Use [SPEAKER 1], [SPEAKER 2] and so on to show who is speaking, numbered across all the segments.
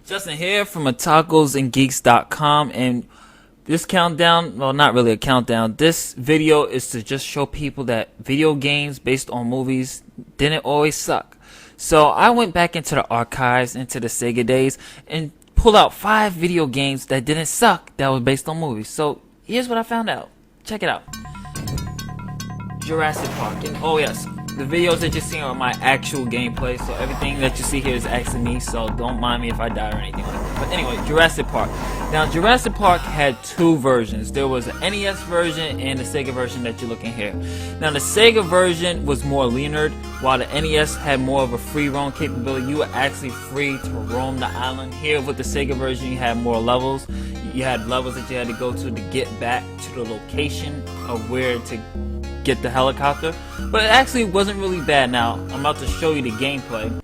[SPEAKER 1] Justin here from tacosandgeeks.com, and this countdown, well, not really a countdown, this video is to just show people that video games based on movies didn't always suck. So I went back into the archives, into the Sega days, and pulled out 5 video games that didn't suck that was based on movies. So here's what I found out. Check it out. Jurassic Park. And oh yes, the videos that you're seeing are my actual gameplay, so everything that you see here is actually me, so don't mind me if I die or anything like that. But anyway, Jurassic Park. Now, Jurassic Park had 2 versions. There was an NES version and the Sega version that you're looking here. Now, the Sega version was more linear, while the NES had more of a free roam capability. You were actually free to roam the island. Here with the Sega version, you had more levels. You had levels that you had to go to get back to the location of where to get the helicopter, but it actually wasn't really bad. Now I'm about to show you the gameplay.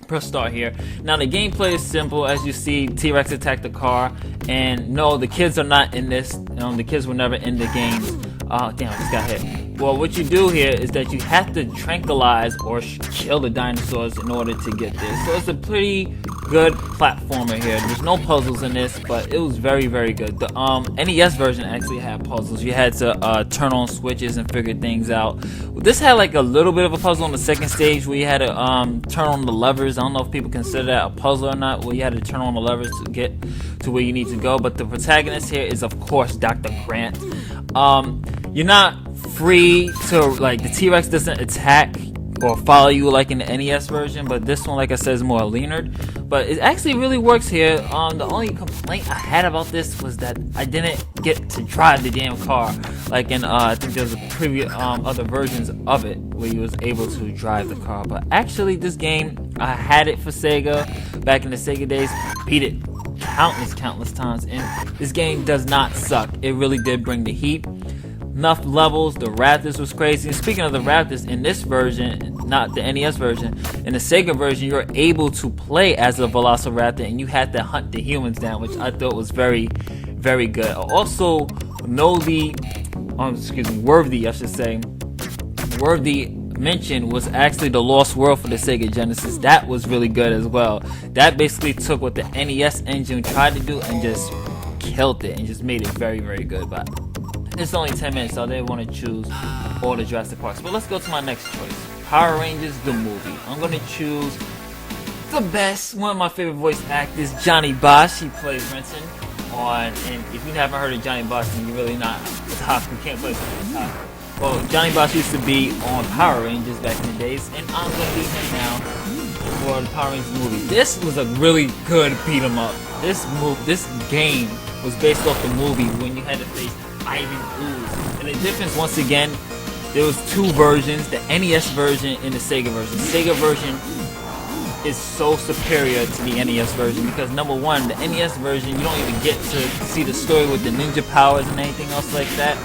[SPEAKER 1] Press start here. Now the gameplay is simple. As you see, T-Rex attacked the car, and no, the kids are not in this. The kids were never in the games. Damn, I just got hit. Well, what you do here is that you have to tranquilize or kill the dinosaurs in order to get this. So it's a pretty good platformer here. There's no puzzles in this, but it was very, very good. The NES version actually had puzzles. You had to turn on switches and figure things out. This had like a little bit of a puzzle on the second stage where you had to turn on the levers. I don't know if people consider that a puzzle or not, where you had to turn on the levers to get to where you need to go. But the protagonist here is, of course, Dr. Grant. You're not free to, like, the T-Rex doesn't attack or follow you like in the NES version, but this one, like I said, is more linear. But it actually really works here. The only complaint I had about this was that I didn't get to drive the damn car like in I think there's a previous other versions of it where you was able to drive the car. But actually, this game, I had it for Sega back in the Sega days, beat it countless times, and this game does not suck. It really did bring the heat. Enough levels. The Raptors was crazy. And speaking of the Raptors, in this version, not the NES version, in the Sega version, you're able to play as a Velociraptor, and you had to hunt the humans down, which I thought was very, very good. Also, worthy mention was actually the Lost World for the Sega Genesis. That was really good as well. That basically took what the NES engine tried to do and just killed it and just made it very, very good. But it's only 10 minutes, so I didn't want to choose all the Jurassic Parks. But let's go to my next choice. Power Rangers, the movie. I'm going to choose the best, one of my favorite voice actors, Johnny Bosch. He plays Renton on, and if you haven't heard of Johnny Bosch, then you're really not top. You can't play something top. Well, Johnny Bosch used to be on Power Rangers back in the days, and I'm going to be him now for the Power Rangers movie. This was a really good beat 'em up. This game was based off the movie when you had to face Ivan Ooze. And the difference, once again, there was 2 versions, the NES version and the Sega version. The Sega version is so superior to the NES version because, number one, the NES version, you don't even get to see the story with the ninja powers and anything else like that.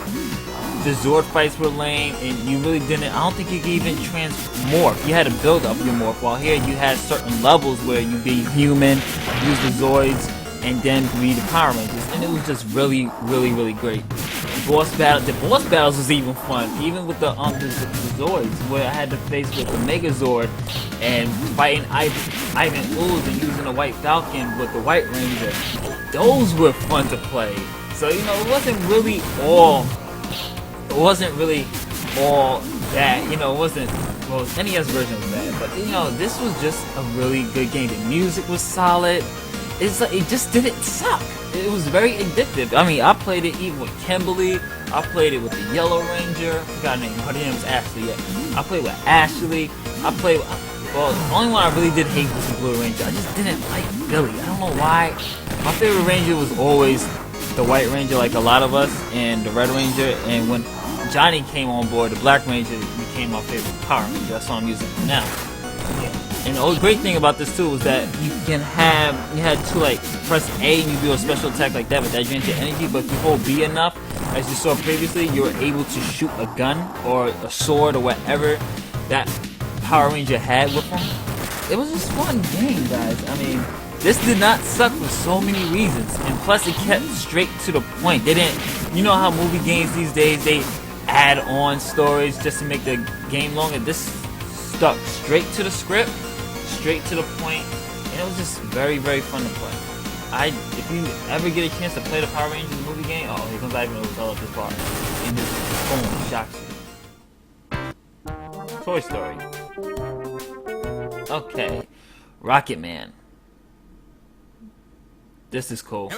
[SPEAKER 1] The Zord fights were lame, and you really didn't, I don't think you could even morph. You had to build up your morph, while here you had certain levels where you be human, use the Zords, and then be the Power Rangers, and it was just really, really, really great. The boss battles was even fun, even with the Zords, where I had to face with the Megazord and fighting Ivan Ooze and using the White Falcon with the White Ranger. Those were fun to play. So it wasn't really all that. It wasn't. Well, the NES version was bad, but this was just a really good game. The music was solid. It just didn't suck. It was very addictive. I mean, I played it even with Kimberly. I played it with the Yellow Ranger. I forgot her name. Her name was Ashley. Yeah. I played with Ashley. Well, the only one I really did hate was the Blue Ranger. I just didn't like Billy. I don't know why. My favorite Ranger was always the White Ranger, like a lot of us, and the Red Ranger. And when Johnny came on board, the Black Ranger became my favorite Power Ranger. That's what I'm using for now. And the great thing about this too was that you had to like press A and you do a special attack like that, but that drains your energy. But if you hold B enough, as you saw previously, you were able to shoot a gun or a sword or whatever that Power Ranger had with him. It was just a fun game, guys. I mean, this did not suck for so many reasons, and plus it kept straight to the point. They didn't, how movie games these days, they add on stories just to make the game longer. This stuck straight to the script, straight to the point, and it was just very, very fun to play. If you ever get a chance to play the Power Rangers movie game, oh, here comes Ivan to tell us this part. And just boom, shocks you. Toy Story. Okay. Rocket Man. This is cool.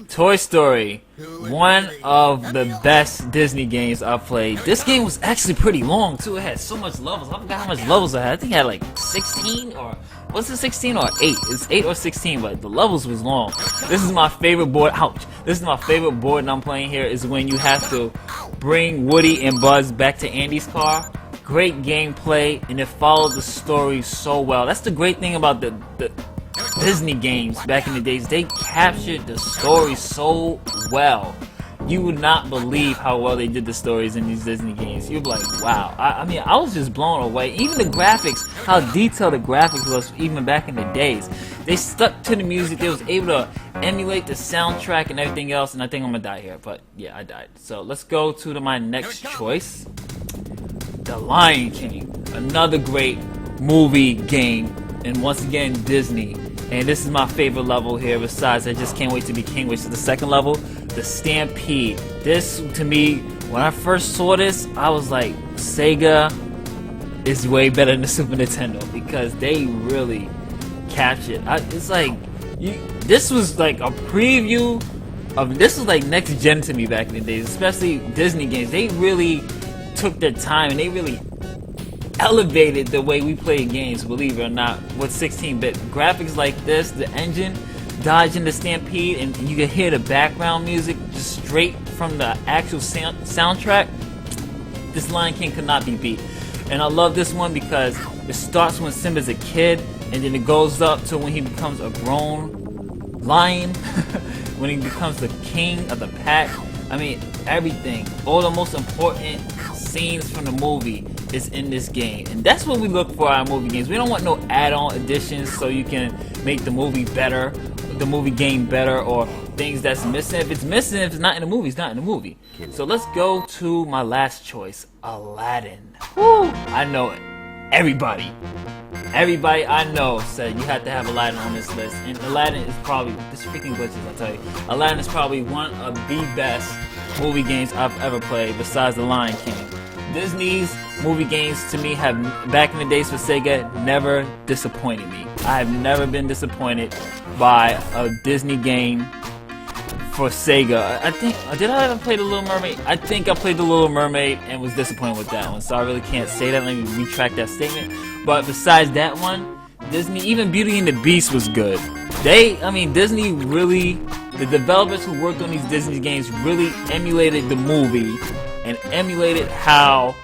[SPEAKER 1] Toy Story, one of the best Disney games I've played. This game was actually pretty long too. It had so much levels. I forgot how much levels it had. I think it had like 16 or was it 16 or 8? It's 8 or 16, but the levels was long. This is my favorite board. Ouch! This is my favorite board, and I'm playing here is when you have to bring Woody and Buzz back to Andy's car. Great gameplay, and it followed the story so well. That's the great thing about the Disney games back in the days. They captured the story so well. You would not believe how well they did the stories in these Disney games. You'd be like, wow. I mean, I was just blown away. Even the graphics, how detailed the graphics was even back in the days. They stuck to the music. They was able to emulate the soundtrack and everything else. And I think I'm gonna die here, but yeah, I died. So let's go to my next choice. The Lion King. Another great movie game. And once again, Disney. And this is my favorite level here. Besides, I just can't wait to be king, which is the second level, the Stampede. This, to me, when I first saw this, I was like, Sega is way better than the Super Nintendo because they really captured. It's like, this was like a preview of, this was like next gen to me back in the days, especially Disney games. They really took their time and they really elevated the way we play games, believe it or not, with 16-bit graphics like this, the engine dodging the Stampede, and you can hear the background music just straight from the actual soundtrack. This Lion King could not be beat. And I love this one because it starts when Simba's a kid, and then it goes up to when he becomes a grown lion, when he becomes the king of the pack. I mean, everything, all the most important scenes from the movie is in this game, and that's what we look for in our movie games. We don't want no add-on additions so you can make the movie better, the movie game better, or things that's missing. If it's missing, if it's not in the movie, it's not in the movie. So let's go to my last choice, Aladdin. Woo! I know it. Everybody I know said you have to have Aladdin on this list, and Aladdin is probably, this freaking glitches, I'll tell you. Aladdin is probably one of the best movie games I've ever played besides The Lion King. Disney's movie games to me have, back in the days for Sega, never disappointed me. I have never been disappointed by a Disney game for Sega. I think, did I ever play The Little Mermaid? I think I played The Little Mermaid and was disappointed with that one, so I really can't say that. Let me retract that statement. But besides that one, Disney, even Beauty and the Beast was good. Disney really, the developers who worked on these Disney games really emulated the movie and emulated how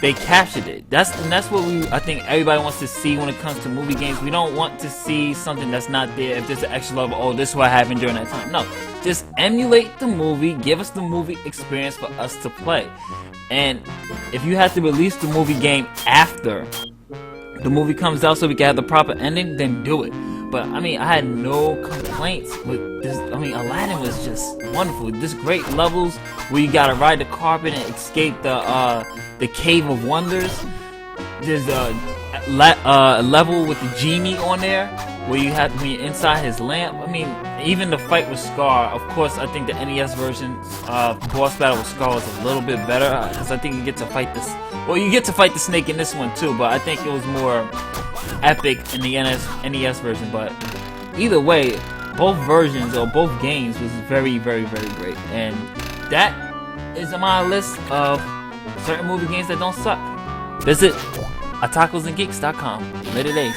[SPEAKER 1] they captured it. That's what I think everybody wants to see when it comes to movie games. We don't want to see something that's not there. If there's an extra level, oh, this is what happened during that time. No, just emulate the movie, give us the movie experience for us to play. And if you have to release the movie game after the movie comes out so we can have the proper ending, then do it. But I had no complaints with this. Aladdin was just wonderful. This great levels where you gotta ride the carpet and escape the Cave of Wonders. There's a level with the genie on there where you have when you're inside his lamp. Even the fight with Scar. Of course, I think the NES version boss battle with Scar was a little bit better because I think you get to fight this. Well, you get to fight the snake in this one too, but I think it was more epic in the NES version. But either way, both versions or both games was very, very, very great. And that is on my list of certain movie games that don't suck. Visit otakusandgeeks.com. Later days.